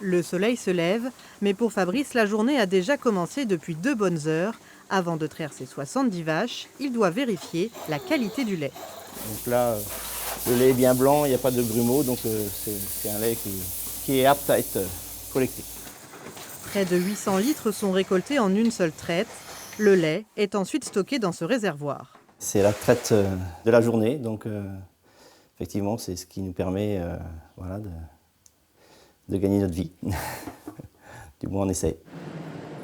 Le soleil se lève, mais pour Fabrice, la journée a déjà commencé depuis 2 bonnes heures. Avant de traire ses 70 vaches, il doit vérifier la qualité du lait. Donc là, le lait est bien blanc, il n'y a pas de grumeaux, donc c'est un lait qui est apte à être collecté. Près de 800 litres sont récoltés en une seule traite. Le lait est ensuite stocké dans ce réservoir. C'est la traite de la journée, donc effectivement, c'est ce qui nous permet voilà, de gagner notre vie. Du moins, on essaye.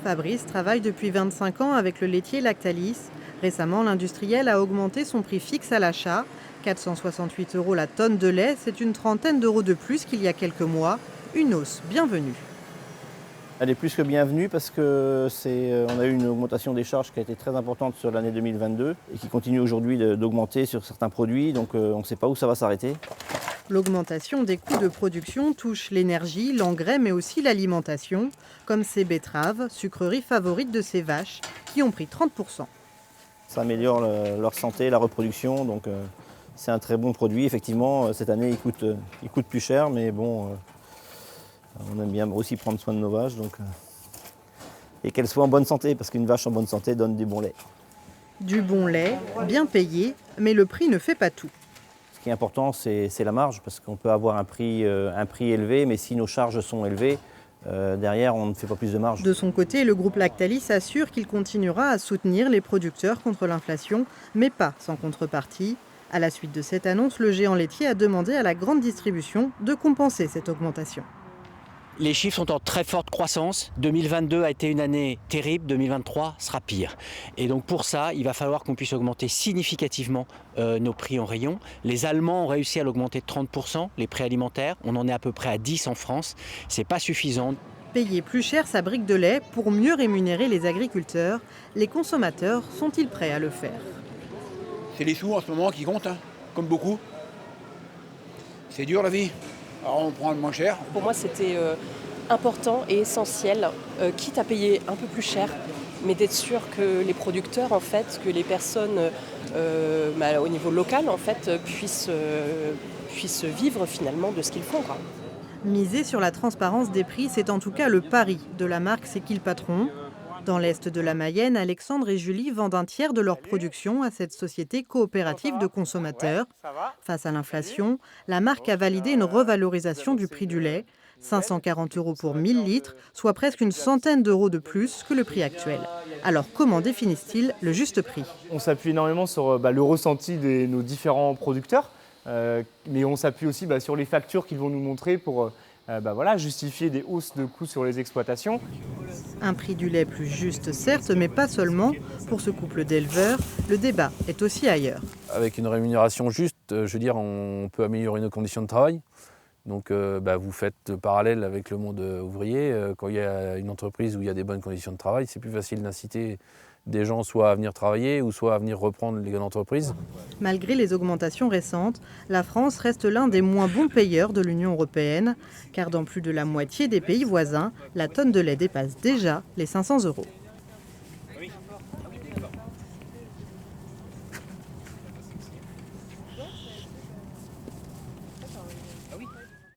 Fabrice travaille depuis 25 ans avec le laitier Lactalis. Récemment, l'industriel a augmenté son prix fixe à l'achat. 468 € la tonne de lait, c'est une trentaine d'euros de plus qu'il y a quelques mois. Une hausse bienvenue. Elle est plus que bienvenue parce que on a eu une augmentation des charges qui a été très importante sur l'année 2022 et qui continue aujourd'hui d'augmenter sur certains produits, donc on ne sait pas où ça va s'arrêter. L'augmentation des coûts de production touche l'énergie, l'engrais, mais aussi l'alimentation, comme ces betteraves, sucreries favorites de ces vaches, qui ont pris 30%. Ça améliore leur santé, la reproduction, donc c'est un très bon produit. Effectivement, cette année, il coûte plus cher, mais bon, on aime bien aussi prendre soin de nos vaches, donc, et qu'elles soient en bonne santé, parce qu'une vache en bonne santé donne du bon lait. Du bon lait, bien payé, mais le prix ne fait pas tout. Ce qui est important, c'est la marge, parce qu'on peut avoir un prix élevé, mais si nos charges sont élevées, derrière, on ne fait pas plus de marge. De son côté, le groupe Lactalis assure qu'il continuera à soutenir les producteurs contre l'inflation, mais pas sans contrepartie. À la suite de cette annonce, le géant laitier a demandé à la grande distribution de compenser cette augmentation. Les chiffres sont en très forte croissance. 2022 a été une année terrible, 2023 sera pire. Et donc pour ça, il va falloir qu'on puisse augmenter significativement nos prix en rayon. Les Allemands ont réussi à l'augmenter de 30%, les prix alimentaires. On en est à peu près à 10 en France. C'est pas suffisant. Payer plus cher sa brique de lait pour mieux rémunérer les agriculteurs, les consommateurs sont-ils prêts à le faire? C'est les sous en ce moment qui comptent, hein, comme beaucoup. C'est dur la vie. Alors on prend le moins cher. Pour moi, c'était important et essentiel, quitte à payer un peu plus cher, mais d'être sûr que les producteurs, en fait, que les personnes au niveau local, en fait, puissent vivre finalement de ce qu'ils font, quoi. Miser sur la transparence des prix, c'est en tout cas le pari de la marque C'est qui le patron? Dans l'est de la Mayenne, Alexandre et Julie vendent un tiers de leur production à cette société coopérative de consommateurs. Face à l'inflation, la marque a validé une revalorisation du prix du lait, 540 € pour 1000 litres, soit presque une centaine d'euros de plus que le prix actuel. Alors comment définissent-ils le juste prix? On s'appuie énormément sur le ressenti de nos différents producteurs, mais on s'appuie aussi sur les factures qu'ils vont nous montrer pour justifier des hausses de coûts sur les exploitations. Un prix du lait plus juste, certes, mais pas seulement. Pour ce couple d'éleveurs, le débat est aussi ailleurs. Avec une rémunération juste, on peut améliorer nos conditions de travail. Donc vous faites parallèle avec le monde ouvrier. Quand il y a une entreprise où il y a des bonnes conditions de travail, c'est plus facile d'inciter des gens soit à venir travailler ou soit à venir reprendre les entreprises. Malgré les augmentations récentes, la France reste l'un des moins bons payeurs de l'Union européenne, car dans plus de la moitié des pays voisins, la tonne de lait dépasse déjà les 500 €.